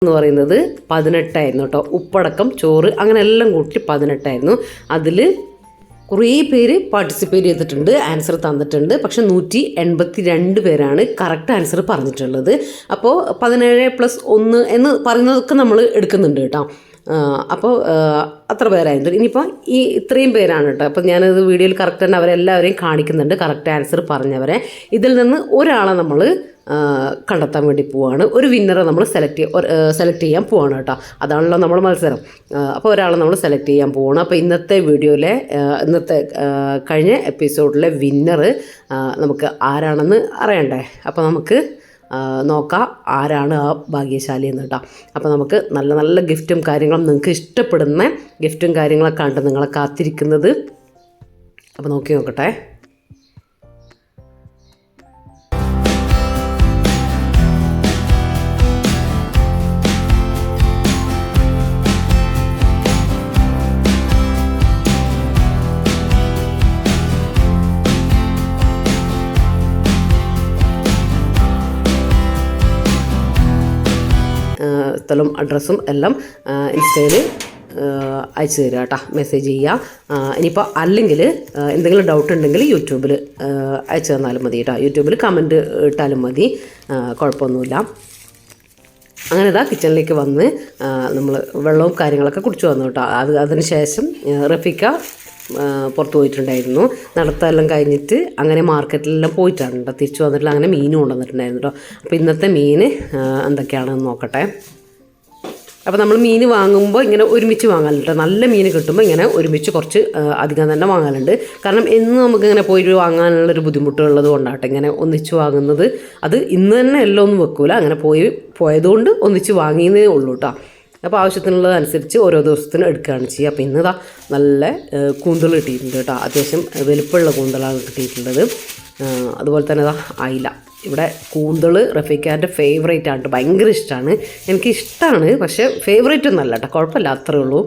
എന്ന് പറയുന്നത് 18 കേട്ടോ. ഉപ്പടക്കം ചോറ് അങ്ങനെ എല്ലാം കൂട്ടി 18. അതിൽ കുറേ പേര് പാർട്ടിസിപ്പേറ്റ് ചെയ്തിട്ടുണ്ട്, ആൻസർ തന്നിട്ടുണ്ട്. പക്ഷെ 182 പേരാണ് കറക്റ്റ് ആൻസർ പറഞ്ഞിട്ടുള്ളത്. അപ്പോൾ 17+1 എന്ന് പറയുന്നതൊക്കെ നമ്മൾ എടുക്കുന്നുണ്ട് കേട്ടോ. അപ്പോൾ അത്ര പേരായിരുന്നു. ഇനിയിപ്പോൾ ഈ ഇത്രയും പേരാണ് കേട്ടോ. അപ്പോൾ ഞാനത് വീഡിയോയിൽ കറക്റ്റ് തന്നെ അവരെല്ലാവരെയും കാണിക്കുന്നുണ്ട്, കറക്റ്റ് ആൻസർ പറഞ്ഞവരെ. ഇതിൽ നിന്ന് ഒരാളെ നമ്മൾ കണ്ടെത്താൻ വേണ്ടി പോവുകയാണ്. ഒരു വിന്നറെ നമ്മൾ സെലക്ട് ചെയ്യാൻ പോവുകയാണ് കേട്ടോ. അതാണല്ലോ നമ്മുടെ മത്സരം. അപ്പോൾ ഒരാളെ നമ്മൾ സെലക്ട് ചെയ്യാൻ പോവുകയാണ്. അപ്പോൾ ഇന്നത്തെ വീഡിയോയിലെ കഴിഞ്ഞ എപ്പിസോഡിലെ വിന്നർ നമുക്ക് ആരാണെന്ന് അറിയണ്ടേ? അപ്പോൾ നമുക്ക് നോക്കാം ആരാണ് ആ ഭാഗ്യശാലി എന്ന് കേട്ടോ. അപ്പോൾ നമുക്ക് നല്ല നല്ല ഗിഫ്റ്റും കാര്യങ്ങളും, നിങ്ങൾക്ക് ഇഷ്ടപ്പെടുന്ന ഗിഫ്റ്റും കാര്യങ്ങളൊക്കെ കണ്ട് നിങ്ങളെ കാത്തിരിക്കുന്നത്. അപ്പോൾ നോക്കി നോക്കട്ടെ. സ്ഥലവും അഡ്രസ്സും എല്ലാം ഇൻസ്റ്റയിൽ അയച്ചു തരിക കേട്ടോ, മെസ്സേജ് ചെയ്യുക. ഇനിയിപ്പോൾ അല്ലെങ്കിൽ എന്തെങ്കിലും ഡൗട്ട് ഉണ്ടെങ്കിൽ യൂട്യൂബിൽ അയച്ചു തന്നാലും മതി കേട്ടോ. യൂട്യൂബിൽ കമൻറ്റ് ഇട്ടാലും മതി, കുഴപ്പമൊന്നുമില്ല. അങ്ങനെ ഇതാ കിച്ചണിലേക്ക് വന്ന് നമ്മൾ വെള്ളവും കാര്യങ്ങളൊക്കെ കുടിച്ചു വന്നു കേട്ടോ. അതിന് ശേഷം റഫീക്ക പുറത്ത് പോയിട്ടുണ്ടായിരുന്നു. നടത്തെല്ലാം കഴിഞ്ഞിട്ട് അങ്ങനെ മാർക്കറ്റിലെല്ലാം പോയിട്ടാണ് കേട്ടോ തിരിച്ചു വന്നിട്ടില്ല. അങ്ങനെ മീനും കൊണ്ടുവന്നിട്ടുണ്ടായിരുന്നു കേട്ടോ. അപ്പോൾ ഇന്നത്തെ മീൻ എന്തൊക്കെയാണെന്ന് നോക്കട്ടെ. അപ്പോൾ നമ്മൾ മീൻ വാങ്ങുമ്പോൾ ഇങ്ങനെ ഒരുമിച്ച് വാങ്ങാനുണ്ട്. നല്ല മീൻ കിട്ടുമ്പോൾ ഇങ്ങനെ ഒരുമിച്ച് കുറച്ച് അധികം തന്നെ വാങ്ങാനുണ്ട്. കാരണം എന്ന് നമുക്കിങ്ങനെ പോയിട്ട് വാങ്ങാനുള്ളൊരു ബുദ്ധിമുട്ടുള്ളത് കൊണ്ടാട്ടെ ഇങ്ങനെ ഒന്നിച്ച് വാങ്ങുന്നത്. അത് ഇന്ന് തന്നെ എല്ലാം ഒന്നും വെക്കൂല, അങ്ങനെ പോയതുകൊണ്ട് ഒന്നിച്ച് വാങ്ങിയതേ ഉള്ളൂ കേട്ടോ. അപ്പോൾ ആവശ്യത്തിനുള്ളതനുസരിച്ച് ഓരോ ദിവസത്തിനും എടുക്കുകയാണ് ചെയ്യുക. അപ്പോൾ ഇന്നിതാ നല്ല കൂന്തൽ കിട്ടിയിട്ടുണ്ട് കേട്ടോ. അത്യാവശ്യം വലുപ്പമുള്ള കൂന്തലാണ് കിട്ടിയിട്ടുള്ളത്. അതുപോലെ തന്നെ ഇതാ അയില. ഇവിടെ കൂന്തൽ റഫീഖാൻ്റെ ഫേവറേറ്റ് ആണ്, ഭയങ്കര ഇഷ്ടമാണ്. എനിക്കിഷ്ടമാണ്, പക്ഷേ ഫേവറേറ്റ് ഒന്നല്ല കേട്ടോ, കുഴപ്പമില്ല, അത്രേ ഉള്ളൂ.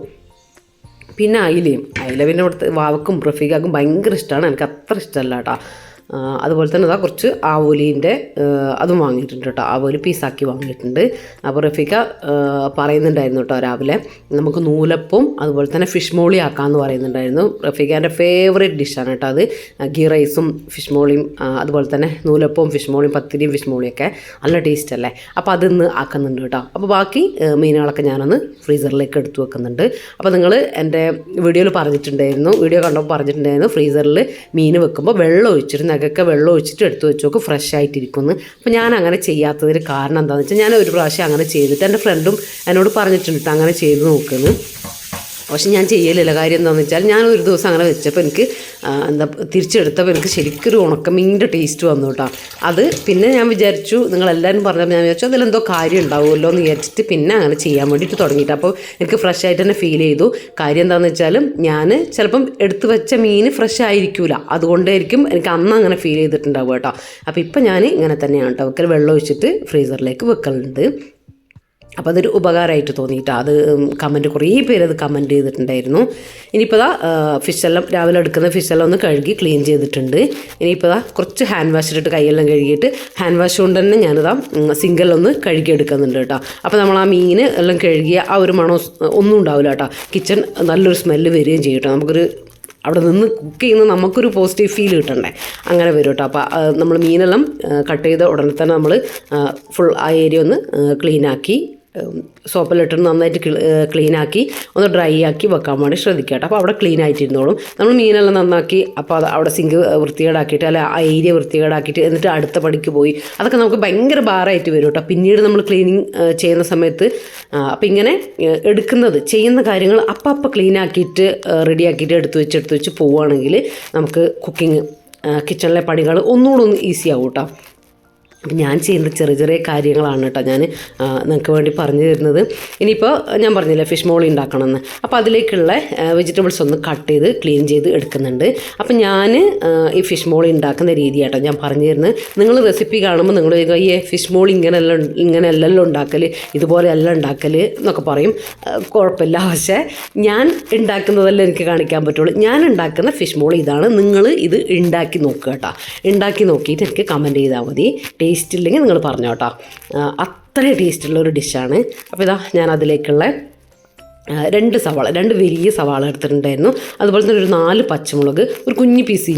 പിന്നെ അയില പിന്നെ ഇവിടുത്തെ വാവക്കും റഫീഖാക്കും ഭയങ്കര ഇഷ്ടമാണ്, എനിക്ക് അത്ര ഇഷ്ടമല്ല കേട്ടോ. അതുപോലെ തന്നെ ഇതാ കുറച്ച് ആവോലീൻ്റെ അതും വാങ്ങിയിട്ടുണ്ട് കേട്ടോ. ആവോലി പീസാക്കി വാങ്ങിയിട്ടുണ്ട്. അപ്പോൾ റഫീക്ക പറയുന്നുണ്ടായിരുന്നു കേട്ടോ രാവിലെ നമുക്ക് നൂലപ്പവും അതുപോലെ തന്നെ ഫിഷ് മോളി ആക്കാമെന്ന് പറയുന്നുണ്ടായിരുന്നു. റഫീഖാൻ്റെ ഫേവറേറ്റ് ഡിഷാണ് കേട്ടോ അത്. ഗീ റൈസും ഫിഷ് മോളിയും അതുപോലെ തന്നെ നൂലപ്പവും ഫിഷ് മോളിയും പത്തിരിയും ഫിഷ് മോളിയൊക്കെ നല്ല ടേസ്റ്റ് അല്ലേ. അപ്പോൾ അതിന്ന് ആക്കുന്നുണ്ട് കേട്ടോ. അപ്പോൾ ബാക്കി മീനുകളൊക്കെ ഞാനൊന്ന് ഫ്രീസറിലേക്ക് എടുത്തു വെക്കുന്നുണ്ട്. അപ്പോൾ നിങ്ങൾ എൻ്റെ വീഡിയോയിൽ പറഞ്ഞിട്ടുണ്ടായിരുന്നു, വീഡിയോ കണ്ടപ്പോൾ പറഞ്ഞിട്ടുണ്ടായിരുന്നു ഫ്രീസറിൽ മീൻ വെക്കുമ്പോൾ വെള്ളം ഒഴിച്ചിട്ട് നഗൊക്കെ വെള്ളം ഒഴിച്ചിട്ട് എടുത്ത് വെച്ച് നോക്കും, ഫ്രഷ് ആയിട്ടിരിക്കുന്നു. അപ്പോൾ ഞാൻ അങ്ങനെ ചെയ്യാത്തതിന് കാരണം എന്താണെന്ന് വെച്ചാൽ ഞാൻ ഒരു പ്രാവശ്യം അങ്ങനെ ചെയ്തിട്ട് എൻ്റെ ഫ്രണ്ടും എന്നോട് പറഞ്ഞിട്ടുണ്ട് അങ്ങനെ ചെയ്ത് നോക്കുന്നു. പക്ഷെ ഞാൻ ചെയ്യലില്ല. കാര്യം എന്താണെന്ന് വെച്ചാൽ ഞാൻ ഒരു ദിവസം അങ്ങനെ വെച്ചപ്പോൾ എനിക്ക് തിരിച്ചെടുത്തപ്പോൾ എനിക്ക് ശരിക്കൊരു ഉണക്കമീൻ്റെ ടേസ്റ്റ് വന്നു കേട്ടോ. അത് പിന്നെ ഞാൻ വിചാരിച്ചു, നിങ്ങളെല്ലാവരും പറഞ്ഞപ്പോൾ ഞാൻ വിചാരിച്ചു അതിലെന്തോ കാര്യം ഉണ്ടാവുമല്ലോ എന്ന് വിചാരിച്ചിട്ട് പിന്നെ അങ്ങനെ ചെയ്യാൻ വേണ്ടിയിട്ട് തുടങ്ങിയിട്ട്. അപ്പോൾ എനിക്ക് ഫ്രഷ് ആയിട്ട് തന്നെ ഫീൽ ചെയ്തു. കാര്യം എന്താണെന്ന് വെച്ചാൽ ഞാൻ ചിലപ്പം എടുത്ത് വെച്ച മീൻ ഫ്രഷ് ആയിരിക്കില്ല, അതുകൊണ്ടായിരിക്കും എനിക്ക് അന്ന് അങ്ങനെ ഫീൽ ചെയ്തിട്ടുണ്ടാവുക കേട്ടോ. അപ്പോൾ ഇപ്പം ഞാൻ ഇങ്ങനെ തന്നെയാണ് കേട്ടോ വെക്കൽ, വെള്ളം ഒഴിച്ചിട്ട് ഫ്രീസറിലേക്ക് വെക്കലുണ്ട്. അപ്പോൾ അതൊരു ഉപകാരമായിട്ട് തോന്നിയിട്ട് അത് കമൻറ്റ് കുറേ പേരത് കമൻറ്റ് ചെയ്തിട്ടുണ്ടായിരുന്നു. ഇനിയിപ്പോൾ ഫിഷെല്ലാം രാവിലെ എടുക്കുന്ന ഫിഷെല്ലാം ഒന്ന് കഴുകി ക്ലീൻ ചെയ്തിട്ടുണ്ട്. ഇനിയിപ്പോൾ കുറച്ച് ഹാൻഡ് വാഷ് ഇട്ടിട്ട് കൈയെല്ലാം കഴുകിയിട്ട് ഹാൻഡ് വാഷ് കൊണ്ട് തന്നെ ഞാനിതാ സിങ്കലൊന്ന് കഴുകി എടുക്കുന്നുണ്ട് കേട്ടോ. അപ്പോൾ നമ്മൾ ആ മീൻ എല്ലാം കഴുകിയ ആ ഒരു മണം ഒന്നും ഉണ്ടാവില്ല കേട്ടോ. കിച്ചൺ നല്ലൊരു സ്മെല്ല് വരികയും ചെയ്യും കേട്ടോ. നമുക്കൊരു അവിടെ നിന്ന് കുക്ക് ചെയ്യുന്ന നമുക്കൊരു പോസിറ്റീവ് ഫീൽ കിട്ടണ്ടേ, അങ്ങനെ വരും കേട്ടോ. അപ്പോൾ നമ്മൾ മീനെല്ലാം കട്ട് ചെയ്ത ഉടനെ തന്നെ നമ്മൾ ഫുൾ ആ ഏരിയ ഒന്ന് ക്ലീനാക്കി സോപ്പിലിട്ട് നന്നായിട്ട് ക്ലീനാക്കി ഒന്ന് ഡ്രൈ ആക്കി വെക്കാൻ വേണ്ടി ശ്രദ്ധിക്കുക കേട്ടോ. അപ്പോൾ അവിടെ ക്ലീൻ ആയിട്ടിരുന്നോളും. നമ്മൾ മീനെല്ലാം നന്നാക്കി അപ്പോൾ അത് അവിടെ സിങ്ക് വൃത്തികേടാക്കിയിട്ട് അല്ല ആ ഏരിയ വൃത്തികേടാക്കിയിട്ട് എന്നിട്ട് അടുത്ത പടിക്ക് പോയി അതൊക്കെ നമുക്ക് ഭയങ്കര ഭാരമായിട്ട് വരും കേട്ടോ പിന്നീട് നമ്മൾ ക്ലീനിങ് ചെയ്യുന്ന സമയത്ത്. അപ്പോൾ ഇങ്ങനെ ചെയ്യുന്ന കാര്യങ്ങൾ അപ്പം ക്ലീനാക്കിയിട്ട് റെഡിയാക്കിയിട്ട് എടുത്ത് വെച്ച് പോവുകയാണെങ്കിൽ നമുക്ക് കുക്കിങ് കിച്ചണിലെ പണികൾ ഒന്നുകൂടെ ഒന്ന് ഈസി ആവും കേട്ടോ. അപ്പം ഞാൻ ചെയ്യുന്ന ചെറിയ ചെറിയ കാര്യങ്ങളാണ് കേട്ടോ ഞാൻ നിങ്ങൾക്ക് വേണ്ടി പറഞ്ഞു തരുന്നത്. ഇനിയിപ്പോൾ ഞാൻ പറഞ്ഞില്ലേ ഫിഷ് മോളി ഉണ്ടാക്കണമെന്ന്, അപ്പോൾ അതിലേക്കുള്ള വെജിറ്റബിൾസ് ഒന്ന് കട്ട് ചെയ്ത് ക്ലീൻ ചെയ്ത് എടുക്കുന്നുണ്ട്. അപ്പം ഞാൻ ഈ ഫിഷ് മോളി ഉണ്ടാക്കുന്ന രീതി കേട്ടോ ഞാൻ പറഞ്ഞു തരുന്നത്. നിങ്ങൾ റെസിപ്പി കാണുമ്പോൾ നിങ്ങൾ ഈ ഫിഷ് മോളി ഇങ്ങനെയല്ലല്ലോ ഉണ്ടാക്കൽ, ഇതുപോലെയല്ല ഉണ്ടാക്കൽ എന്നൊക്കെ പറയും. കുഴപ്പമില്ല, പക്ഷേ ഞാൻ ഉണ്ടാക്കുന്നതല്ല എനിക്ക് കാണിക്കാൻ പറ്റുള്ളൂ. ഞാൻ ഉണ്ടാക്കുന്ന ഫിഷ് മോളി ഇതാണ്. നിങ്ങൾ ഇത് ഉണ്ടാക്കി നോക്കുക കേട്ടോ. ഉണ്ടാക്കി നോക്കിയിട്ട് എനിക്ക് കമൻറ്റ് ചെയ്താൽ മതി. ടേസ്റ്റ് ഇല്ലെങ്കിൽ നിങ്ങൾ പറഞ്ഞോ കേട്ടോ. അത്രയും ടേസ്റ്റുള്ള ഒരു ഡിഷാണ്. അപ്പോൾ ഇതാ ഞാൻ അതിലേക്കുള്ള 2 വലിയ സവാള എടുത്തിട്ടുണ്ടായിരുന്നു. അതുപോലെ തന്നെ ഒരു 4 പച്ചമുളക്, ഒരു കുഞ്ഞു പീസ്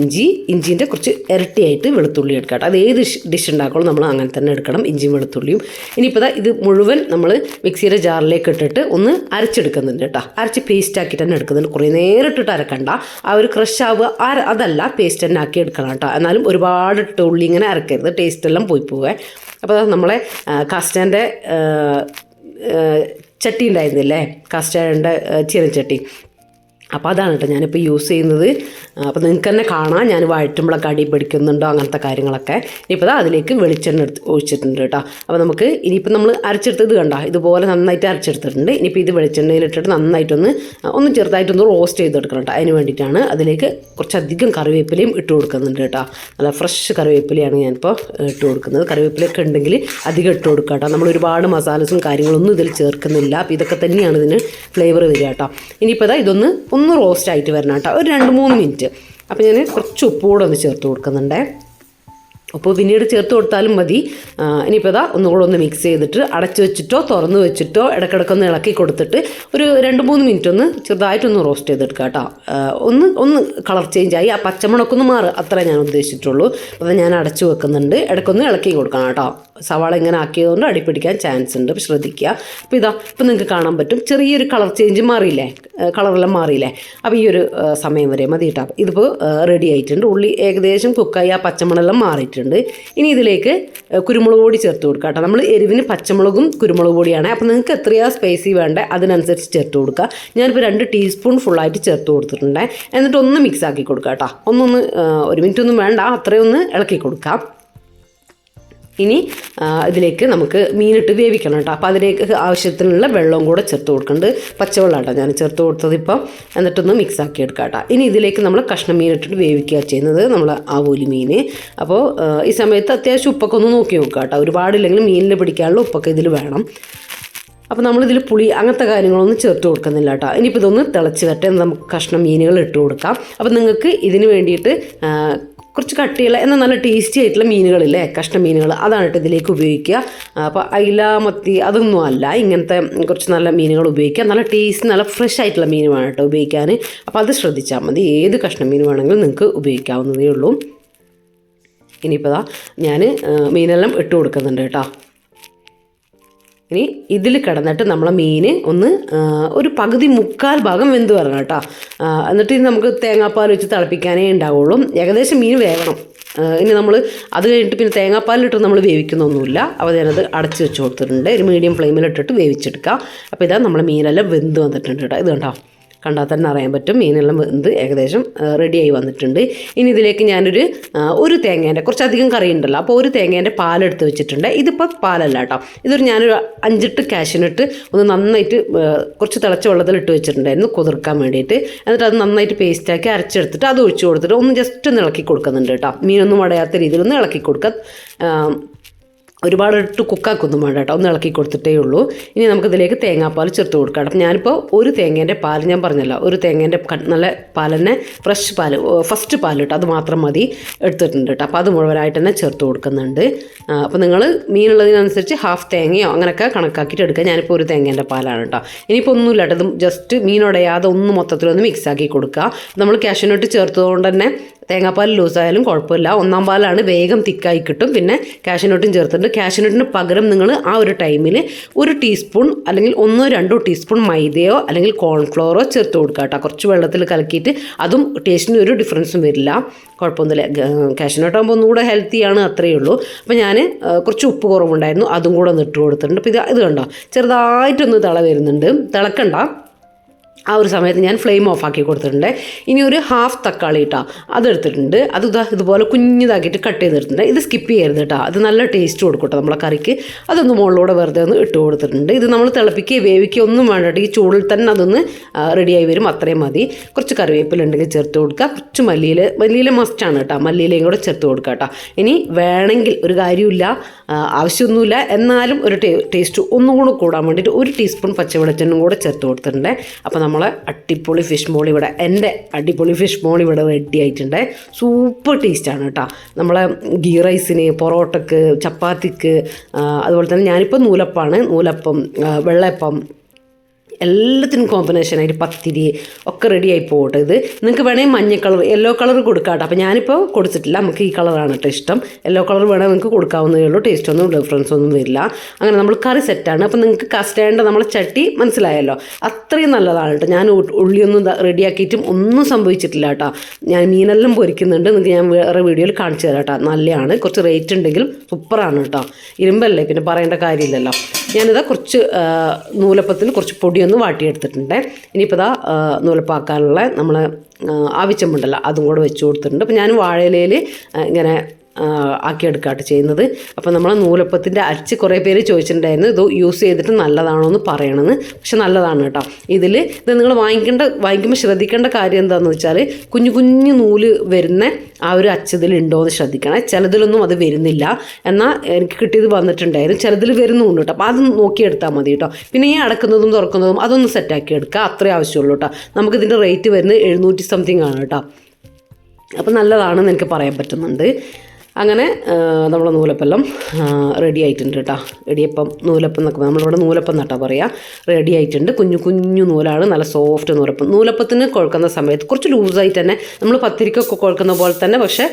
ഇഞ്ചീൻ്റെ കുറച്ച് ഇരട്ടിയായിട്ട് വെളുത്തുള്ളി എടുക്കാം. അത് ഏത് ഡിഷ് ഉണ്ടാക്കുമ്പോൾ നമ്മൾ അങ്ങനെ തന്നെ എടുക്കണം, ഇഞ്ചിയും വെളുത്തുള്ളിയും. ഇനിയിപ്പോൾ ഇത് മുഴുവൻ നമ്മൾ മിക്സിയുടെ ജാറിലേക്ക് ഇട്ടിട്ട് ഒന്ന് അരച്ചെടുക്കുന്നുണ്ട് കേട്ടോ. അരച്ച് പേസ്റ്റ് ആക്കിയിട്ട് തന്നെ എടുക്കുന്നുണ്ട്. കുറേ നേരം ഇട്ടിട്ട് അരക്കണ്ട, ആ ഒരു ക്രഷ് ആവുക അതല്ല, പേസ്റ്റ് തന്നെ ആക്കി എടുക്കണം കേട്ടോ. എന്നാലും ഒരുപാട് ഇട്ട് ഉള്ളി ഇങ്ങനെ അരക്കരുത്, ടേസ്റ്റ് എല്ലാം പോവേ. അപ്പോൾ നമ്മളെ കാസ്റ്റാൻ്റെ ചട്ടി ഉണ്ടായിരുന്നില്ലേ, കാസ്റ്റാൻ്റെ ചീനച്ചട്ടി, അപ്പോൾ അതാണ് കേട്ടോ ഞാനിപ്പോൾ യൂസ് ചെയ്യുന്നത്. അപ്പോൾ നിങ്ങൾക്ക് തന്നെ കാണാം ഞാൻ വഴറ്റുമ്പോഴൊക്കെ അടി പിടിക്കുന്നുണ്ടോ അങ്ങനത്തെ കാര്യങ്ങളൊക്കെ. ഇനിയിപ്പോൾ അതിലേക്ക് വെളിച്ചെണ്ണ ഒഴിച്ചിട്ടുണ്ട് കേട്ടോ. അപ്പോൾ നമുക്ക് ഇനിയിപ്പോൾ നമ്മൾ അരച്ചെടുത്തത് കണ്ടോ, ഇതുപോലെ നന്നായിട്ട് അരച്ചെടുത്തിട്ടുണ്ട്. ഇനിയിപ്പോൾ ഇത് വെളിച്ചെണ്ണയിലിട്ടിട്ട് നന്നായിട്ടൊന്ന് ചെറുതായിട്ടൊന്ന് റോസ്റ്റ് ചെയ്തെടുക്കണം കേട്ടോ. അതിന് വേണ്ടിയിട്ടാണ് അതിലേക്ക് കുറച്ചധികം കറിവേപ്പിലയും ഇട്ട് കൊടുക്കുന്നുണ്ട് കേട്ടോ. നല്ല ഫ്രഷ് കറിവേപ്പിലയാണ് ഞാനിപ്പോൾ ഇട്ട് കൊടുക്കുന്നത്. കറിവേപ്പിലയൊക്കെ ഉണ്ടെങ്കിൽ അധികം ഇട്ട് കൊടുക്കുക കേട്ടോ. നമ്മൾ ഒരുപാട് മസാലസും കാര്യങ്ങളൊന്നും ഇതിൽ ചേർക്കുന്നില്ല. അപ്പോൾ ഇതൊക്കെ തന്നെയാണ് ഇതിന് ഫ്ലേവർ വരിക കേട്ടോ. ഇനിയിപ്പോൾ ഇതൊന്ന് റോസ്റ്റ് ആയിട്ട് വരണം കേട്ടോ, ഒരു 2-3 മിനിറ്റ്. അപ്പോൾ ഞാൻ കുറച്ച് ഉപ്പ് കൂടെ ഒന്ന് ചേർത്ത് കൊടുക്കുന്നുണ്ടേ. അപ്പോൾ പിന്നീട് ചേർത്ത് കൊടുത്താലും മതി. ഇനിയിപ്പോൾ ഒന്നുകൂടെ ഒന്ന് മിക്സ് ചെയ്തിട്ട് അടച്ച് വെച്ചിട്ടോ തുറന്ന് വെച്ചിട്ടോ ഇടയ്ക്കിടയ്ക്കൊന്ന് ഇളക്കി കൊടുത്തിട്ട് ഒരു 2-3 മിനിറ്റ് ഒന്ന് ചെറുതായിട്ടൊന്ന് റോസ്റ്റ് ചെയ്തെടുക്കുക കേട്ടോ. ഒന്ന് കളർ ചേഞ്ച് ആയി ആ പച്ചമുളകൊന്ന് മാറുക, അത്രേ ഞാൻ ഉദ്ദേശിച്ചിട്ടുള്ളൂ. അപ്പോൾ ഞാൻ അടച്ചു വെക്കുന്നുണ്ട്, ഇടയ്ക്കൊന്ന് ഇളക്കി കൊടുക്കണം കേട്ടോ. സവാള ഇങ്ങനെ ആക്കിയതുകൊണ്ട് അടിപ്പിടിക്കാൻ ചാൻസ് ഉണ്ട്, ശ്രദ്ധിക്കുക. അപ്പോൾ ഇപ്പോൾ നിങ്ങൾക്ക് കാണാൻ പറ്റും ചെറിയൊരു കളർ ചേഞ്ച് മാറിയില്ലേ, കളറെല്ലാം മാറിയില്ലേ. അപ്പോൾ ഈ ഒരു സമയം വരെ മതി കേട്ടോ. ഇതിപ്പോൾ റെഡി ആയിട്ടുണ്ട്. ഉള്ളി ഏകദേശം കുക്കായി ആ പച്ചമുളകെല്ലാം മാറിയിട്ടുണ്ട്. ഇനി ഇതിലേക്ക് കുരുമുളക് പൊടി ചേർത്ത് കൊടുക്കുക കേട്ടോ. നമ്മൾ എരിവിന് പച്ചമുളകും കുരുമുളക് പൊടിയാണ്. അപ്പോൾ നിങ്ങൾക്ക് എത്രയാണ് സ്പൈസി വേണ്ടത് അതിനനുസരിച്ച് ചേർത്ത് കൊടുക്കുക. ഞാനിപ്പോൾ 2 ടീസ്പൂൺ ഫുള്ളായിട്ട് ചേർത്ത് കൊടുത്തിട്ടുണ്ട്. എന്നിട്ട് ഒന്ന് മിക്സ് ആക്കി കൊടുക്കുക കേട്ടോ. ഒരു മിനിറ്റ് ഒന്നും വേണ്ട, അത്രയൊന്ന് ഇളക്കി കൊടുക്കാം. ഇനി ഇതിലേക്ക് നമുക്ക് മീനിട്ട് വേവിക്കണം കേട്ടോ. അപ്പോൾ അതിലേക്ക് ആവശ്യത്തിനുള്ള വെള്ളവും കൂടെ ചേർത്ത് കൊടുക്കുന്നുണ്ട്. പച്ചവെള്ളം കേട്ടോ ഞാൻ ചേർത്ത് കൊടുത്തത് ഇപ്പം. എന്നിട്ടൊന്ന് മിക്സ് ആക്കി എടുക്കാം കേട്ടോ. ഇനി ഇതിലേക്ക് നമ്മൾ കഷ്ണം മീൻ ഇട്ടിട്ട് വേവിക്കുക ചെയ്യുന്നത്, നമ്മൾ ആവോലി മീൻ. അപ്പോൾ ഈ സമയത്ത് അത്യാവശ്യം ഉപ്പൊക്കെ ഒന്ന് നോക്കി നോക്കുക കേട്ടോ. ഒരുപാടില്ലെങ്കിൽ മീനിൽ പിടിക്കാനുള്ള ഉപ്പൊക്കെ ഇതിൽ വേണം. അപ്പോൾ നമ്മളിതിൽ പുളി അങ്ങനത്തെ കാര്യങ്ങളൊന്നും ചേർത്ത് കൊടുക്കുന്നില്ല കേട്ടോ. ഇനിയിപ്പോൾ ഇതൊന്ന് തിളച്ച് വരട്ടെ, നമുക്ക് കഷ്ണം മീനുകൾ ഇട്ട് കൊടുക്കാം. അപ്പോൾ നിങ്ങൾക്ക് ഇതിന് വേണ്ടിയിട്ട് കുറച്ച് കട്ടിയുള്ള എന്നാൽ നല്ല ടേസ്റ്റി ആയിട്ടുള്ള മീനുകളില്ലേ, കഷ്ണ മീനുകൾ, അതാണ് കേട്ടോ ഇതിലേക്ക് ഉപയോഗിക്കുക. അപ്പോൾ അയില, മത്തി അതൊന്നും അല്ല, ഇങ്ങനത്തെ കുറച്ച് നല്ല മീനുകൾ ഉപയോഗിക്കുക. നല്ല ടേസ്റ്റ്, നല്ല ഫ്രഷ് ആയിട്ടുള്ള മീൻ വേണം കേട്ടോ ഉപയോഗിക്കാൻ. അപ്പോൾ അത് ശ്രദ്ധിച്ചാൽ മതി. ഏത് കഷ്ണ മീൻ വേണമെങ്കിലും നിങ്ങൾക്ക് ഉപയോഗിക്കാവുന്നതേ ഉള്ളൂ. ഇനിയിപ്പോൾ ഞാൻ മീനെല്ലാം ഇട്ട് കൊടുക്കുന്നുണ്ട് കേട്ടോ. ഇനി ഇതിൽ കിടന്നിട്ട് നമ്മളെ മീൻ ഒരു പകുതി 1/4 ഭാഗം വെന്ത് വരണം കേട്ടോ. എന്നിട്ട് ഇത് നമുക്ക് തേങ്ങാപ്പാൽ വെച്ച് തിളപ്പിക്കാനേ ഉണ്ടാവുള്ളൂ. ഏകദേശം മീൻ വേവണം. ഇനി നമ്മൾ അത് കഴിഞ്ഞിട്ട് പിന്നെ തേങ്ങാപ്പാലിലിട്ട് നമ്മൾ വേവിക്കുന്നൊന്നുമില്ല. അപ്പോൾ ഞാനത് അടച്ച് വെച്ച് കൊടുത്തിട്ടുണ്ട്. ഒരു മീഡിയം ഫ്ലെയിമിലിട്ടിട്ട് വേവിച്ചെടുക്കാം. അപ്പോൾ ഇതാ നമ്മളെ മീനെല്ലാം വെന്ത് വന്നിട്ടുണ്ട് കേട്ടോ. ഇത് കണ്ടോ, കണ്ടാൽ തന്നെ അറിയാൻ പറ്റും മീനെല്ലാം വെന്ത് ഏകദേശം റെഡിയായി വന്നിട്ടുണ്ട്. ഇനി ഇതിലേക്ക് ഞാനൊരു തേങ്ങേൻ്റെ കുറച്ചധികം കറി ഉണ്ടല്ലോ, അപ്പോൾ ഒരു തേങ്ങേൻ്റെ പാലെടുത്ത് വെച്ചിട്ടുണ്ട്. ഇതിപ്പോൾ പാലല്ല കേട്ടോ, ഞാനൊരു 5-8 കാഷ്യൂനട്ട് ഒന്ന് നന്നായിട്ട് കുറച്ച് തിളച്ച വെള്ളത്തിൽ വെച്ചിട്ടുണ്ടായിരുന്നു കുതിർക്കാൻ വേണ്ടിയിട്ട്. എന്നിട്ട് അത് നന്നായിട്ട് പേസ്റ്റാക്കി അരച്ചെടുത്തിട്ട് അത് ഒഴിച്ച് കൊടുത്തിട്ട് ഒന്ന് ജസ്റ്റ് ഒന്ന് ഇളക്കി കൊടുക്കുന്നുണ്ട് കേട്ടോ. മീനൊന്നും അടയാത്ത രീതിയിലൊന്ന് ഇളക്കി കൊടുക്കുക. ഒരുപാട് ഇട്ട് കുക്കാക്കൊന്നും വേണ്ട കേട്ടോ, ഒന്ന് ഇളക്കി കൊടുത്തിട്ടേ ഉള്ളൂ. ഇനി നമുക്കിതിലേക്ക് തേങ്ങാപ്പാൽ ചേർത്ത് കൊടുക്കാം. അപ്പം ഞാനിപ്പോൾ ഒരു തേങ്ങേൻ്റെ പാൽ, ഞാൻ പറഞ്ഞല്ലോ ഒരു തേങ്ങേൻ്റെ നല്ല പാൽ തന്നെ, ഫ്രഷ് പാൽ, ഫസ്റ്റ് പാൽ കേട്ടോ, അത് മാത്രം മതി എടുത്തിട്ടുണ്ട് കേട്ടോ. അപ്പോൾ അത് മുഴുവനായിട്ട് തന്നെ ചേർത്ത് കൊടുക്കുന്നുണ്ട്. അപ്പോൾ നിങ്ങൾ മീനുള്ളതിനനുസരിച്ച് ഹാഫ് തേങ്ങയോ അങ്ങനെയൊക്കെ കണക്കാക്കിയിട്ട് എടുക്കുക. ഞാനിപ്പോൾ ഒരു തേങ്ങേൻ്റെ പാലാണ് കേട്ടോ. ഇനിയിപ്പോൾ ഒന്നുമില്ല കേട്ടോ, ഇത് ജസ്റ്റ് മീനുടയാതെ ഒന്ന് മൊത്തത്തിലൊന്ന് മിക്സ് ആക്കി കൊടുക്കുക. നമ്മൾ കാഷ്യൂനട്ട് ചേർത്തതുകൊണ്ട് തന്നെ തേങ്ങാപ്പാൽ ലൂസായാലും കുഴപ്പമില്ല. 1-ാം പാലാണ് വേഗം തിക്കായി കിട്ടും. പിന്നെ കാഷ്യൂനട്ടും ചേർത്തിട്ടുണ്ട്. കാഷ്യൂനട്ടിന് പകരം നിങ്ങൾ ആ ഒരു ടൈമിൽ 1 ടീസ്പൂൺ അല്ലെങ്കിൽ 1-2 ടീസ്പൂൺ മൈദയോ അല്ലെങ്കിൽ കോൺഫ്ലോറോ ചേർത്ത് കൊടുക്കുക കേട്ടോ. കുറച്ച് വെള്ളത്തിൽ കലക്കിയിട്ട്, അതും ടേസ്റ്റിന് ഒരു ഡിഫറൻസും വരില്ല, കുഴപ്പമൊന്നുമില്ല. കാഷ്യൂനട്ടാകുമ്പോൾ ഒന്നുകൂടെ ഹെൽത്തിയാണ്, അത്രയേ ഉള്ളൂ. അപ്പോൾ ഞാൻ കുറച്ച് ഉപ്പ് കുറവുണ്ടായിരുന്നു, അതും കൂടെ ഒന്ന് ഇട്ട് കൊടുത്തിട്ടുണ്ട്. അപ്പോൾ ഇത് കണ്ടോ, ചെറുതായിട്ടൊന്ന് വരുന്നുണ്ട്. തിളക്കണ്ട. ആ ഒരു സമയത്ത് ഞാൻ ഫ്ലെയിം ഓഫ് ആക്കി കൊടുത്തിട്ടുണ്ട്. ഇനി ഒരു ഹാഫ് തക്കാളി ഇട്ടാ അതെടുത്തിട്ടുണ്ട്. അത് ഇതുപോലെ കുഞ്ഞിതാക്കിയിട്ട് കട്ട് ചെയ്തെടുത്തിട്ടുണ്ട്. ഇത് സ്കിപ്പ് ചെയ്യരുത് കേട്ടോ, അത് നല്ല ടേസ്റ്റ് കൊടുക്കും കേട്ടോ നമ്മളെ കറിക്ക്. അതൊന്ന് മുകളിലൂടെ വെറുതെ ഒന്ന് ഇട്ട് കൊടുത്തിട്ടുണ്ട്. ഇത് നമ്മൾ തിളപ്പിക്കുകയോ വേവിക്കുകയോ ഒന്നും വേണ്ട, ഈ ചൂടിൽ തന്നെ അതൊന്ന് റെഡിയായി വരും, അത്രയും മതി. കുറച്ച് കറിവേപ്പില ഉണ്ടെങ്കിൽ ചേർത്ത് കൊടുക്കുക. കുറച്ച് മല്ലിയില മസ്റ്റാണ് കേട്ടോ, മല്ലിയിലയും കൂടെ ചേർത്ത് കൊടുക്കുക കേട്ടോ. ഇനി വേണമെങ്കിൽ, ഒരു കാര്യമില്ല, ആവശ്യമൊന്നുമില്ല, എന്നാലും ഒരു ടേസ്റ്റ് ഒന്നും കൂടെ കൂടാൻ വേണ്ടിയിട്ട് 1 ടീസ്പൂൺ പച്ചവെളിച്ചെണ്ണയും കൂടെ ചേർത്ത് കൊടുത്തിട്ടുണ്ട്. അപ്പോൾ നമ്മൾ നമ്മളെ അടിപൊളി ഫിഷ് മോളി ഇവിടെ എൻ്റെ അടിപൊളി ഫിഷ് മോളി ഇവിടെ റെഡി ആയിട്ടുണ്ട്. സൂപ്പർ ടേസ്റ്റാണ് കേട്ടോ. നമ്മളെ ഗീ റൈസിന്, പൊറോട്ടക്ക്, ചപ്പാത്തിക്ക്, അതുപോലെ തന്നെ ഞാനിപ്പോൾ നൂലപ്പം, വെള്ളയപ്പം എല്ലാത്തിനും കോമ്പിനേഷനായിട്ട് പത്തിരി ഒക്കെ റെഡിയായി പോകട്ടെ. ഇത് നിങ്ങൾക്ക് വേണമെങ്കിൽ മഞ്ഞ കളർ, യെല്ലോ കളർ കൊടുക്കാം കേട്ടോ. അപ്പോൾ ഞാനിപ്പോൾ കൊടുത്തിട്ടില്ല, നമുക്ക് ഈ കളറാണ് കേട്ടോ ഇഷ്ടം. യെല്ലോ കളർ വേണമെങ്കിൽ നിങ്ങൾക്ക് കൊടുക്കാവുന്നതേ ഉള്ളൂ. ടേസ്റ്റ് ഒന്നും ഡിഫറൻസ് ഒന്നും വരില്ല. അങ്ങനെ നമ്മൾ കറി സെറ്റാണ്. അപ്പോൾ നിങ്ങൾക്ക് കസ്റ്റേണ്ട നമ്മളെ ചട്ടി മനസ്സിലായല്ലോ, അത്രയും നല്ലതാണ് കേട്ടോ. ഞാൻ ഉള്ളിയൊന്നും റെഡിയാക്കിയിട്ടും ഒന്നും സംഭവിച്ചിട്ടില്ല കേട്ടോ. ഞാൻ മീനെല്ലാം പൊരിക്കുന്നുണ്ട്, നിങ്ങൾക്ക് ഞാൻ വേറെ വീഡിയോയിൽ കാണിച്ചു തരാം കേട്ടോ. നല്ലതാണ്, കുറച്ച് റേറ്റ് ഉണ്ടെങ്കിലും സൂപ്പറാണ് കേട്ടോ. ഇരുമ്പല്ലേ, പിന്നെ പറയേണ്ട കാര്യമില്ലല്ലോ. ഞാനിതാ കുറച്ച് നൂലപ്പത്തിൽ കുറച്ച് പൊടിയൊന്ന് വാട്ടിയെടുത്തിട്ടുണ്ട്. ഇനിയിപ്പോൾ ഇതാ നൂലപ്പാക്കാനുള്ള നമ്മൾ ആവശ്യമുണ്ടല്ലോ അതും കൂടെ വെച്ച് കൊടുത്തിട്ടുണ്ട്. അപ്പോൾ ഞാൻ വാഴയിലയിൽ ഇങ്ങനെ ആക്കിയെടുക്കാട്ട് ചെയ്യുന്നത്. അപ്പോൾ നമ്മൾ നൂലപ്പത്തിൻ്റെ അച്ച് കുറേ പേര് ചോദിച്ചിട്ടുണ്ടായിരുന്നു ഇത് യൂസ് ചെയ്തിട്ട് നല്ലതാണോ എന്ന് പറയണമെന്ന്. പക്ഷെ നല്ലതാണ് കേട്ടോ. ഇത് നിങ്ങൾ വാങ്ങിക്കുമ്പോൾ ശ്രദ്ധിക്കേണ്ട കാര്യം എന്താണെന്ന് വെച്ചാൽ കുഞ്ഞു കുഞ്ഞു നൂല് വരുന്ന ആ ഒരു അച്ചതിൽ ഉണ്ടോ എന്ന് ശ്രദ്ധിക്കണം. ചിലതിലൊന്നും അത് വരുന്നില്ല, എന്നാൽ എനിക്ക് കിട്ടിയത് വന്നിട്ടുണ്ടായിരുന്നു. ചിലതിൽ വരുന്നുണ്ട് കേട്ടോ. അപ്പോൾ അത് നോക്കിയെടുത്താൽ മതി കേട്ടോ. പിന്നെ ഈ അടക്കുന്നതും തുറക്കുന്നതും അതൊന്ന് സെറ്റാക്കി എടുക്കുക, അത്രേ ആവശ്യമുള്ളൂ കേട്ടോ. നമുക്കിതിൻ്റെ റേറ്റ് വരുന്നത് 700 സംതിങ് ആണ് കേട്ടോ. അപ്പോൾ നല്ലതാണെന്ന് എനിക്ക് പറയാൻ പറ്റുന്നുണ്ട്. അങ്ങനെ നമ്മളെ നൂലപ്പെല്ലാം റെഡി ആയിട്ടുണ്ട് കേട്ടോ. ഇടിയപ്പം നൂലപ്പം എന്നൊക്കെ നമ്മളിവിടെ നൂലപ്പം നട്ടാ പറയുക. റെഡി ആയിട്ടുണ്ട്. കുഞ്ഞു കുഞ്ഞു നൂലാണ്, നല്ല സോഫ്റ്റ് നൂലപ്പം. നൂലപ്പത്തിന് കുഴക്കുന്ന സമയത്ത് കുറച്ച് ലൂസായിട്ട് തന്നെ, നമ്മൾ പത്തിരിക്കൊക്കെ കുഴക്കുന്ന പോലെ തന്നെ, പക്ഷേ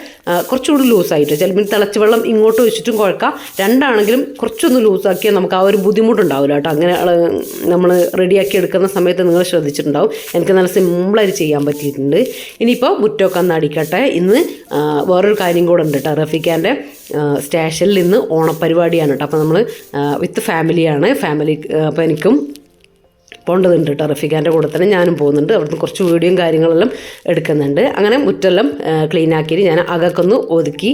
കുറച്ചുകൂടി ലൂസായിട്ട്. ചിലപ്പോൾ തിളച്ച വെള്ളം ഇങ്ങോട്ട് വെച്ചിട്ടും കുഴക്കാം. രണ്ടാണെങ്കിലും കുറച്ചൊന്ന് ലൂസാക്കിയാൽ നമുക്ക് ആ ഒരു ബുദ്ധിമുട്ടുണ്ടാവില്ല കേട്ടോ. അങ്ങനെ നമ്മൾ റെഡിയാക്കി എടുക്കുന്ന സമയത്ത് നിങ്ങൾ ശ്രദ്ധിച്ചിട്ടുണ്ടാവും. എനിക്ക് നല്ല സിമ്പിളായിട്ട് ചെയ്യാൻ പറ്റിയിട്ടുണ്ട്. ഇനിയിപ്പോൾ മുറ്റമൊക്കെ ഒന്ന് അടിക്കട്ടെ. ഇന്ന് വേറൊരു കാര്യം കൂടെ ഉണ്ട് കേട്ടോ. റഫീഖാൻ്റെ സ്റ്റേഷനിൽ ഇന്ന് ഓണപ്പരിപാടിയാണ് കേട്ടോ. അപ്പോൾ നമ്മൾ വിത്ത് ഫാമിലിയാണ്. അപ്പോൾ എനിക്കും പോകേണ്ടതുണ്ട് കേട്ടോ. റഫീഖാൻ്റെ കൂടെ തന്നെ ഞാനും പോകുന്നുണ്ട്. അവിടുന്ന് കുറച്ച് വീഡിയോയും കാര്യങ്ങളെല്ലാം എടുക്കുന്നുണ്ട്. അങ്ങനെ മുറ്റെല്ലാം ക്ലീൻ ആക്കിയിട്ട് ഞാൻ അകക്കൊന്ന് ഒതുക്കി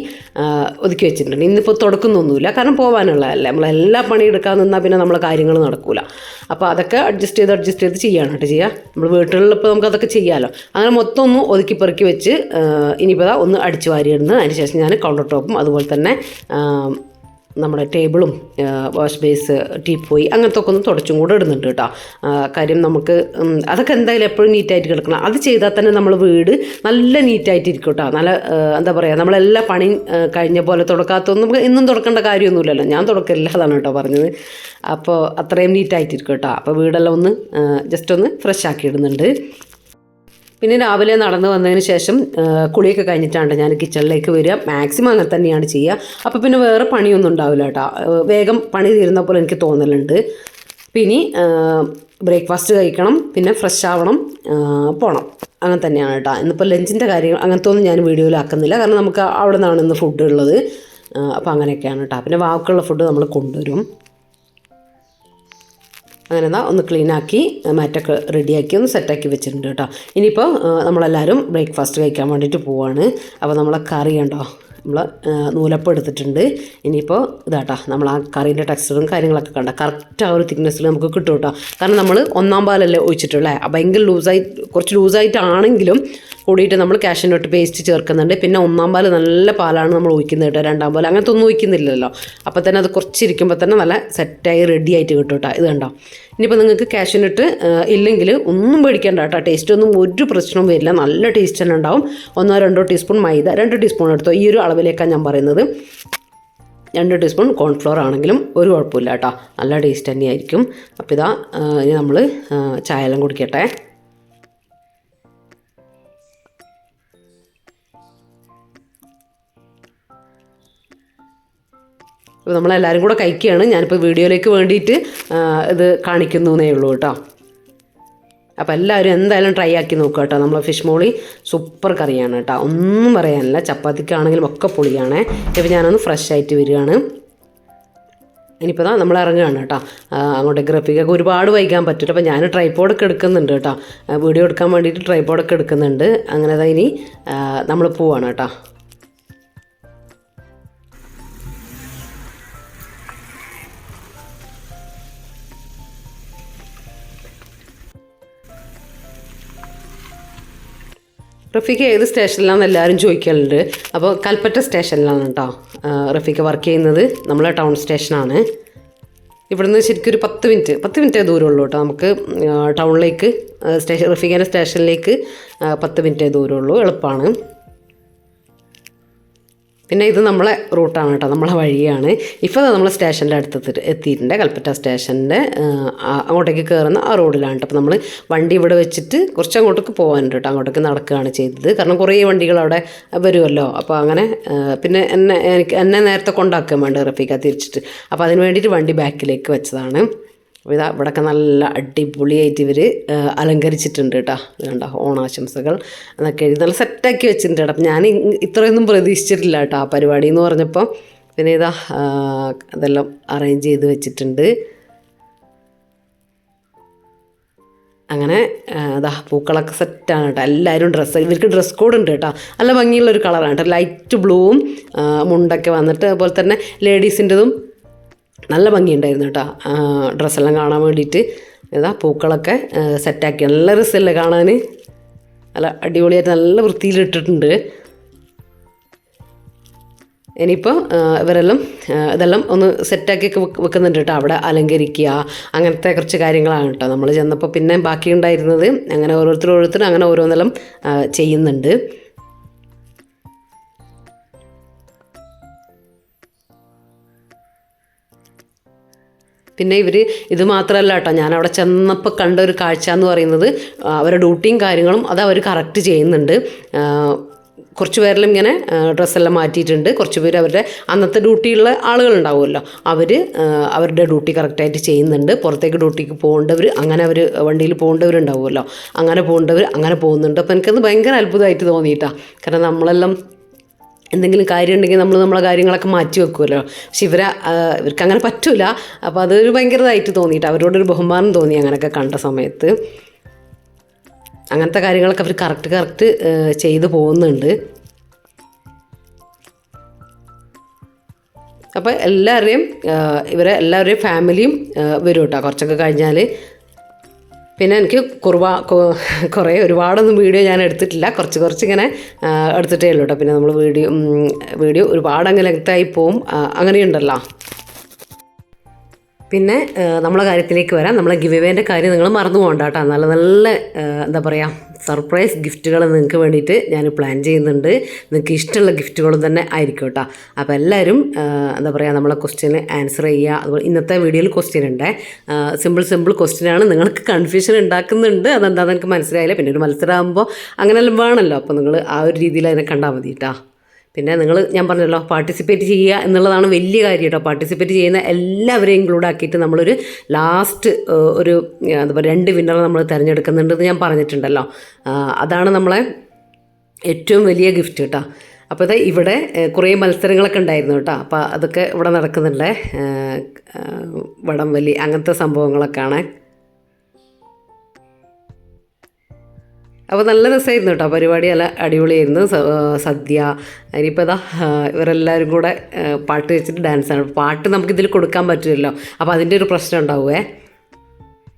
വെച്ചിട്ടുണ്ട്. ഇന്നിപ്പോൾ തുടക്കുന്നൊന്നുമില്ല, കാരണം പോകാനുള്ളതല്ലേ. നമ്മളെല്ലാ പണി എടുക്കാൻ നിന്നാൽ പിന്നെ നമ്മളെ കാര്യങ്ങൾ നടക്കില്ല. അപ്പോൾ അതൊക്കെ അഡ്ജസ്റ്റ് ചെയ്ത് ചെയ്യാണ് കേട്ടോ ചെയ്യുക. നമ്മൾ വീട്ടിലിപ്പോൾ നമുക്ക് അതൊക്കെ ചെയ്യാമല്ലോ. അങ്ങനെ മൊത്തം ഒന്ന് ഒതുക്കി പെറുക്കി വെച്ച് ഇനിയിപ്പോൾ ഒന്ന് അടിച്ചു വാരിയിടുന്നു. അതിന് ശേഷം ഞാൻ കൗണ്ടർ ടോപ്പും അതുപോലെ തന്നെ നമ്മുടെ ടേബിളും വാഷ് ബേസ് ടീപ്പോയി അങ്ങനത്തെ ഒക്കെ ഒന്ന് തുടച്ചും കൂടെ ഇടുന്നുണ്ട് കേട്ടോ. കാര്യം നമുക്ക് അതൊക്കെ എന്തായാലും എപ്പോഴും നീറ്റായിട്ട് കിടക്കണം. അത് ചെയ്താൽ തന്നെ നമ്മൾ വീട് നല്ല നീറ്റായിട്ടിരിക്കും കേട്ടോ. നല്ല എന്താ പറയുക, നമ്മളെല്ലാ പണിയും കഴിഞ്ഞ പോലെ തുടക്കാത്തൊന്നും നമുക്ക് ഇന്നും തുടക്കേണ്ട കാര്യമൊന്നുമില്ലല്ലോ. ഞാൻ തുടക്കില്ല, അതാണ് കേട്ടോ പറഞ്ഞത്. അപ്പോൾ അത്രയും നീറ്റായിട്ടിരിക്കും കേട്ടോ. അപ്പോൾ വീടെല്ലാം ഒന്ന് ജസ്റ്റ് ഒന്ന് ഫ്രഷ് ആക്കി ഇടുന്നുണ്ട്. പിന്നെ രാവിലെ നടന്നു വന്നതിന് ശേഷം കുളിയൊക്കെ കഴിഞ്ഞിട്ടാണ് ഞാൻ കിച്ചണിലേക്ക് വരിക. മാക്സിമം അങ്ങനെ തന്നെയാണ് ചെയ്യുക. അപ്പോൾ പിന്നെ വേറെ പണിയൊന്നും ഉണ്ടാവില്ല കേട്ടോ. വേഗം പണി തീരുന്ന പോലെ എനിക്ക് തോന്നലുണ്ട്. പിന്നെ ബ്രേക്ക്ഫാസ്റ്റ് കഴിക്കണം, പിന്നെ ഫ്രഷ് ആവണം, പോകണം. അങ്ങനെ തന്നെയാണ് കേട്ടോ. ഇന്നിപ്പോൾ ലഞ്ചിൻ്റെ കാര്യങ്ങൾ അങ്ങനത്തെ ഒന്നും ഞാൻ വീഡിയോയിലാക്കുന്നില്ല, കാരണം നമുക്ക് അവിടെ നിന്നാണ് ഇന്ന് ഫുഡ് ഉള്ളത്. അപ്പോൾ അങ്ങനെയൊക്കെയാണ് കേട്ടോ. പിന്നെ ബാക്കിയുള്ള ഫുഡ് നമ്മൾ കൊണ്ടുവരും. അങ്ങനെ ഒന്ന് ക്ലീനാക്കി മാറ്റൊക്കെ റെഡിയാക്കി ഒന്ന് സെറ്റാക്കി വെച്ചിട്ടുണ്ട് കേട്ടോ. ഇനിയിപ്പോൾ നമ്മളെല്ലാവരും ബ്രേക്ക്ഫാസ്റ്റ് കഴിക്കാൻ വേണ്ടിയിട്ട് പോവാണ്. അപ്പോൾ നമ്മളെ കറി ഉണ്ടോ, നമ്മൾ നൂലപ്പം എടുത്തിട്ടുണ്ട്. ഇനിയിപ്പോൾ ഇതാട്ടോ നമ്മൾ ആ കറീൻ്റെ ടെക്സ്ചറും കാര്യങ്ങളൊക്കെ കണ്ട കറക്റ്റ് ആ ഒരു തിക്നെസ്സിൽ നമുക്ക് കിട്ടും കേട്ടോ. കാരണം നമ്മൾ ഒന്നാം പാലല്ലേ ഒഴിച്ചിട്ടുള്ളേ, ഭയങ്കര കുറച്ച് ലൂസായിട്ടാണെങ്കിലും കൂടിയിട്ട് നമ്മൾ കാഷ്യൂനട്ട് പേസ്റ്റ് ചേർക്കുന്നുണ്ട്. പിന്നെ ഒന്നാം പാൽ നല്ല പാലാണ് നമ്മൾ ഒഴിക്കുന്നത് കേട്ടോ. രണ്ടാം പാൽ അങ്ങനത്തെ ഒന്നും ഒഴിക്കുന്നില്ലല്ലോ. അപ്പോൾ തന്നെ അത് കുറച്ചിരിക്കുമ്പോൾ തന്നെ നല്ല സെറ്റായി റെഡി ആയിട്ട് കിട്ടും കേട്ടോ. ഇത് കണ്ടോ. ഇനിയിപ്പോൾ നിങ്ങൾക്ക് കാഷ്യൂനട്ട് ഇല്ലെങ്കിൽ ഒന്നും പേടിക്കേണ്ട കേട്ടോ. ടേസ്റ്റൊന്നും ഒരു പ്രശ്നവും വരില്ല, നല്ല ടേസ്റ്റ് തന്നെ ഉണ്ടാവും. 1-2 ടീസ്പൂൺ മൈദ, 2 ടീസ്പൂൺ എടുത്തോ. ഈ ഒരു അളവിലേക്കാണ് ഞാൻ പറയുന്നത്. 2 ടീസ്പൂൺ കോൺഫ്ലോർ ആണെങ്കിലും ഒരു കുഴപ്പമില്ല കേട്ടോ, നല്ല ടേസ്റ്റ് തന്നെയായിരിക്കും. അപ്പോൾ ഇതാ ഇനി നമ്മൾ ചായ എല്ലാം കുടിക്കട്ടെ. അപ്പോൾ നമ്മളെല്ലാവരും കൂടെ കഴിക്കുകയാണ്. ഞാനിപ്പോൾ വീഡിയോയിലേക്ക് വേണ്ടിയിട്ട് ഇത് കാണിക്കുന്നേ ഉള്ളൂ കേട്ടോ. അപ്പോൾ എല്ലാവരും എന്തായാലും ട്രൈ ആക്കി നോക്കുക കേട്ടോ. നമ്മളെ ഫിഷ് മോളി സൂപ്പർ കറിയാണ് കേട്ടോ, ഒന്നും പറയാനില്ല. ചപ്പാത്തിക്കാണെങ്കിലും ഒക്കെ പൊളിയാണ്. ഇപ്പോൾ ഞാനൊന്ന് ഫ്രഷ് ആയിട്ട് വരികയാണ്. ഇനിയിപ്പോൾ നമ്മൾ ഇറങ്ങുകയാണ് കേട്ടോ. അങ്ങോട്ടേക്ക് റഫീഖൊക്കെ ഒരുപാട് വൈകാൻ പറ്റില്ല. അപ്പോൾ ഞാൻ ട്രൈപോഡൊക്കെ എടുക്കുന്നുണ്ട് കേട്ടോ, വീഡിയോ എടുക്കാൻ വേണ്ടിയിട്ട് ട്രൈപോഡൊക്കെ എടുക്കുന്നുണ്ട്. അങ്ങനെ ഇനി നമ്മൾ പോവാണ് കേട്ടോ. റഫീഖ് ഏത് സ്റ്റേഷനിലാണെന്ന് എല്ലാവരും ചോദിക്കലുണ്ട്. അപ്പോൾ കൽപ്പറ്റ സ്റ്റേഷനിലാണ് കേട്ടോ റഫീഖ് വർക്ക് ചെയ്യുന്നത്. നമ്മളെ ടൗൺ സ്റ്റേഷനാണ്. ഇവിടുന്ന് ശരിക്കും ഒരു 10 മിനിറ്റേ ദൂരമുള്ളൂ കേട്ടോ. നമുക്ക് ടൗണിലേക്ക് റഫീഖാൻ്റെ സ്റ്റേഷനിലേക്ക് 10 മിനിറ്റേ ദൂരമുള്ളൂ. എളുപ്പമാണ്. പിന്നെ ഇത് നമ്മളെ റൂട്ടാണ് കേട്ടോ, നമ്മളെ വഴിയാണ്. ഇപ്പോൾ നമ്മൾ സ്റ്റേഷൻ്റെ അടുത്ത് എത്തിയിട്ടുണ്ട്. കൽപ്പറ്റ സ്റ്റേഷൻ്റെ അങ്ങോട്ടേക്ക് കയറുന്ന ആ റോഡിലാണ് കേട്ടോ. അപ്പോൾ നമ്മൾ വണ്ടി ഇവിടെ വെച്ചിട്ട് കുറച്ച് അങ്ങോട്ടേക്ക് പോകാനുണ്ട് കേട്ടോ. അങ്ങോട്ടേക്ക് നടക്കുകയാണ് ചെയ്തത്. കാരണം കുറേ വണ്ടികൾ അവിടെ വരുമല്ലോ. അപ്പോൾ അങ്ങനെ പിന്നെ എന്നെ നേരത്തെ കൊണ്ടാക്കാൻ വേണ്ടി റഫീഖ തിരിച്ചിട്ട്. അപ്പോൾ അതിന് വേണ്ടിയിട്ട് വണ്ടി ബാക്കിലേക്ക് വെച്ചതാണ്. അപ്പോൾ ഇതാ ഇവിടെയൊക്കെ നല്ല അടിപൊളിയായിട്ട് ഇവർ അലങ്കരിച്ചിട്ടുണ്ട് കേട്ടോ. ഇതുണ്ടോ ഓണാശംസകൾ എന്നൊക്കെ എഴുതി നല്ല സെറ്റാക്കി വെച്ചിട്ടുണ്ട് കേട്ടോ. അപ്പം ഞാൻ ഇത്രയൊന്നും പ്രതീക്ഷിച്ചിട്ടില്ല കേട്ടോ ആ പരിപാടി എന്ന് പറഞ്ഞപ്പോൾ. പിന്നെ ഇതാ അതെല്ലാം അറേഞ്ച് ചെയ്ത് വെച്ചിട്ടുണ്ട്. അങ്ങനെ അതാ പൂക്കളൊക്കെ സെറ്റാണ് കേട്ടോ. എല്ലാവരും ഇവർക്ക് ഡ്രസ് കോഡ് ഉണ്ട് കേട്ടോ. നല്ല ഭംഗിയുള്ളൊരു കളറാണ് കേട്ടോ. ലൈറ്റ് ബ്ലൂവും മുണ്ടൊക്കെ വന്നിട്ട്, അതുപോലെ തന്നെ ലേഡീസിൻ്റെതും നല്ല ഭംഗിയുണ്ടായിരുന്നു കേട്ടോ ഡ്രസ്സെല്ലാം കാണാൻ വേണ്ടിയിട്ട്. ഏതാ പൂക്കളൊക്കെ സെറ്റാക്കി നല്ല രസമല്ലേ കാണാൻ. നല്ല അടിപൊളിയായിട്ട് നല്ല വൃത്തിയിലിട്ടിട്ടുണ്ട്. ഇനിയിപ്പോൾ ഇവരെല്ലാം ഇതെല്ലാം ഒന്ന് സെറ്റാക്കി വെക്കുന്നുണ്ട് കേട്ടോ. അവിടെ അലങ്കരിക്കുക അങ്ങനത്തെ കുറച്ച് കാര്യങ്ങളാണ് കേട്ടോ. നമ്മൾ ചെന്നപ്പോൾ പിന്നെ ബാക്കി ഉണ്ടായിരുന്നത്. അങ്ങനെ ഓരോരുത്തരും അങ്ങനെ ഓരോന്നെല്ലാം ചെയ്യുന്നുണ്ട്. പിന്നെ ഇത് മാത്രമല്ല കേട്ടോ, ഞാൻ അവിടെ ചെന്നപ്പോൾ കണ്ട ഒരു കാഴ്ച എന്ന് പറയുന്നത് അവരുടെ ഡ്യൂട്ടിയും കാര്യങ്ങളും അത് അവർ കറക്റ്റ് ചെയ്യുന്നുണ്ട്. കുറച്ച് പേരെല്ലാം ഇങ്ങനെ ഡ്രസ്സെല്ലാം മാറ്റിയിട്ടുണ്ട്. കുറച്ച് പേര് അവരുടെ അന്നത്തെ ഡ്യൂട്ടിയുള്ള ആളുകളുണ്ടാവുമല്ലോ, അവരുടെ ഡ്യൂട്ടി കറക്റ്റായിട്ട് ചെയ്യുന്നുണ്ട്. പുറത്തേക്ക് ഡ്യൂട്ടിക്ക് പോകേണ്ടവർ അങ്ങനെ അവർ വണ്ടിയിൽ പോകേണ്ടവരുണ്ടാവുമല്ലോ, അങ്ങനെ പോകേണ്ടവർ അങ്ങനെ പോകുന്നുണ്ട്. അപ്പോൾ എനിക്കത് ഭയങ്കര അത്ഭുതമായിട്ട് തോന്നിയിട്ടാണ്. കാരണം നമ്മളെല്ലാം എന്തെങ്കിലും കാര്യം ഉണ്ടെങ്കിൽ നമ്മളെ കാര്യങ്ങളൊക്കെ മാറ്റി വെക്കുമല്ലോ. പക്ഷെ ഇവർക്ക് അങ്ങനെ പറ്റില്ല. അപ്പോൾ അതൊരു ഭയങ്കരമായിട്ട് തോന്നിയിട്ട് അവരോടൊരു ബഹുമാനം തോന്നി അങ്ങനെയൊക്കെ കണ്ട സമയത്ത്. അങ്ങനത്തെ കാര്യങ്ങളൊക്കെ അവർ കറക്റ്റ് ചെയ്ത് പോകുന്നുണ്ട്. അപ്പോൾ എല്ലാവരുടെയും ഫാമിലിയും വരും കേട്ടോ കുറച്ചൊക്കെ കഴിഞ്ഞാൽ. പിന്നെ എനിക്ക് കുറേ ഒരുപാടൊന്നും വീഡിയോ ഞാൻ എടുത്തിട്ടില്ല. കുറച്ച് ഇങ്ങനെ എടുത്തിട്ടേ ഉള്ളൂ കേട്ടോ. പിന്നെ നമ്മൾ വീഡിയോ ഒരുപാടങ്ങ് ലെങ്തായി പോവും, അങ്ങനെയുണ്ടല്ലോ. പിന്നെ നമ്മളെ കാര്യത്തിലേക്ക് വരാം. നമ്മളെ ഗിവ് അവേൻ്റെ കാര്യം നിങ്ങൾ മറന്നു പോകണ്ട കേട്ടോ. നല്ല എന്താ പറയുക സർപ്രൈസ് ഗിഫ്റ്റുകൾ നിങ്ങൾക്ക് വേണ്ടിയിട്ട് ഞാൻ പ്ലാൻ ചെയ്യുന്നുണ്ട്. നിങ്ങൾക്ക് ഇഷ്ടമുള്ള ഗിഫ്റ്റുകളും തന്നെ ആയിരിക്കും കേട്ടോ. അപ്പോൾ എല്ലാവരും എന്താ പറയുക നമ്മളെ ക്വസ്റ്റ്യന് ആൻസർ ചെയ്യുക. അതുപോലെ ഇന്നത്തെ വീഡിയോയിൽ ക്വസ്റ്റ്യൻ ഉണ്ട്. സിമ്പിൾ ക്വസ്റ്റ്യനാണ്. നിങ്ങൾക്ക് കൺഫ്യൂഷൻ ഉണ്ടാക്കുന്നുണ്ട്, അതെന്താണെന്ന് എനിക്ക് മനസ്സിലായില്ല. പിന്നെ ഒരു മത്സരമാകുമ്പോൾ അങ്ങനെയെല്ലാം വേണമല്ലോ. അപ്പോൾ നിങ്ങൾ ആ ഒരു രീതിയിൽ അതിനെ കണ്ടാൽ മതി കേട്ടോ. പിന്നെ ഞാൻ പറഞ്ഞല്ലോ പാർട്ടിസിപ്പേറ്റ് ചെയ്യുക എന്നുള്ളതാണ് വലിയ കാര്യം കേട്ടോ. പാർട്ടിസിപ്പേറ്റ് ചെയ്യുന്ന എല്ലാവരെയും ഇൻക്ലൂഡ് ആക്കിയിട്ട് നമ്മളൊരു ലാസ്റ്റ് ഒരു എന്താ പറയുക 2 വിന്നറെ നമ്മൾ തിരഞ്ഞെടുക്കുന്നുണ്ടെന്ന് ഞാൻ പറഞ്ഞിട്ടുണ്ടല്ലോ. അതാണ് നമ്മളെ ഏറ്റവും വലിയ ഗിഫ്റ്റ് കേട്ടോ. അപ്പോൾ ഇവിടെ കുറേ മത്സരങ്ങളൊക്കെ ഉണ്ടായിരുന്നു കേട്ടോ. അപ്പോൾ അതൊക്കെ ഇവിടെ നടക്കുന്നുണ്ട്. വടംവലി അങ്ങനത്തെ സംഭവങ്ങളൊക്കെയാണ്. അപ്പോൾ നല്ല രസമായിരുന്നു കേട്ടോ പരിപാടി. നല്ല അടിപൊളിയായിരുന്നു. സദ്യ. ഇനിയിപ്പോൾ ഇവരെല്ലാവരും കൂടെ പാട്ട് വെച്ചിട്ട് ഡാൻസാണ്. പാട്ട് നമുക്കിതിൽ കൊടുക്കാൻ പറ്റുമല്ലോ. അപ്പോൾ അതിൻ്റെ ഒരു പ്രശ്നം ഉണ്ടാവുമേ.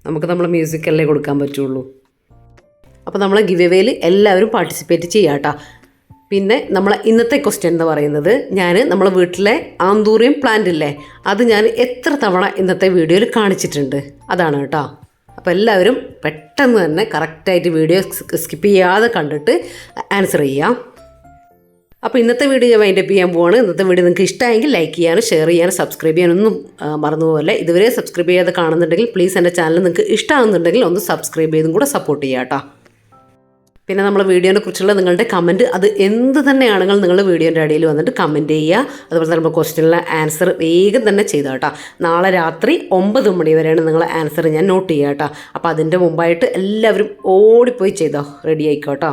നമ്മൾ മ്യൂസിക്കല്ലേ കൊടുക്കാൻ പറ്റുള്ളൂ. അപ്പോൾ നമ്മളെ ഗിവ് അവേയിൽ എല്ലാവരും പാർട്ടിസിപ്പേറ്റ് ചെയ്യാം കേട്ടോ. പിന്നെ നമ്മളെ ഇന്നത്തെ ക്വസ്റ്റ്യൻ എന്ന് പറയുന്നത്, നമ്മളെ വീട്ടിലെ ആന്തൂറിയം പ്ലാന്റ് ഇല്ലേ, അത് ഞാൻ എത്ര തവണ ഇന്നത്തെ വീഡിയോയിൽ കാണിച്ചിട്ടുണ്ട് അതാണ് കേട്ടോ. അപ്പോൾ എല്ലാവരും പെട്ടെന്ന് തന്നെ കറക്റ്റായിട്ട് വീഡിയോ സ്കിപ്പ് ചെയ്യാതെ കണ്ടിട്ട് ആൻസർ ചെയ്യാം. അപ്പോൾ ഇന്നത്തെ വീഡിയോ ഞാൻ വൈൻഡപ്പ് ചെയ്യാൻ പോവാണ്. ഇന്നത്തെ വീഡിയോ നിങ്ങൾക്ക് ഇഷ്ടമായെങ്കിൽ ലൈക്ക് ചെയ്യാനും ഷെയർ ചെയ്യാനും സബ്സ്ക്രൈബ് ചെയ്യാനൊന്നും മറന്നുപോലെ. ഇതുവരെ സബ്സ്ക്രൈബ് ചെയ്യാതെ കാണുന്നുണ്ടെങ്കിൽ പ്ലീസ് എൻ്റെ ചാനൽ നിങ്ങൾക്ക് ഇഷ്ടമാകുന്നുണ്ടെങ്കിൽ ഒന്ന് സബ്സ്ക്രൈബ് ചെയ്തും കൂടെ സപ്പോർട്ട് ചെയ്യാം കേട്ടോ. പിന്നെ നമ്മളെ വീഡിയോനെ കുറിച്ചുള്ള നിങ്ങളുടെ കമൻറ്റ്, അത് എന്ത് തന്നെയാണെങ്കിലും നിങ്ങൾ വീഡിയോൻ്റെ അടിയിൽ വന്നിട്ട് കമൻറ്റ് ചെയ്യുക. അതുപോലെ തന്നെ നമ്മൾ ക്വസ്റ്റ്യനിലെ ആൻസർ വേഗം തന്നെ ചെയ്താൽ കേട്ടോ. നാളെ രാത്രി 9 മണി വരെയാണ് നിങ്ങളെ ആൻസർ ഞാൻ നോട്ട് ചെയ്യുക കേട്ടോ. അപ്പോൾ അതിൻ്റെ മുമ്പായിട്ട് എല്ലാവരും ഓടിപ്പോയി ചെയ്തോ, റെഡി ആയിക്കോട്ടോ.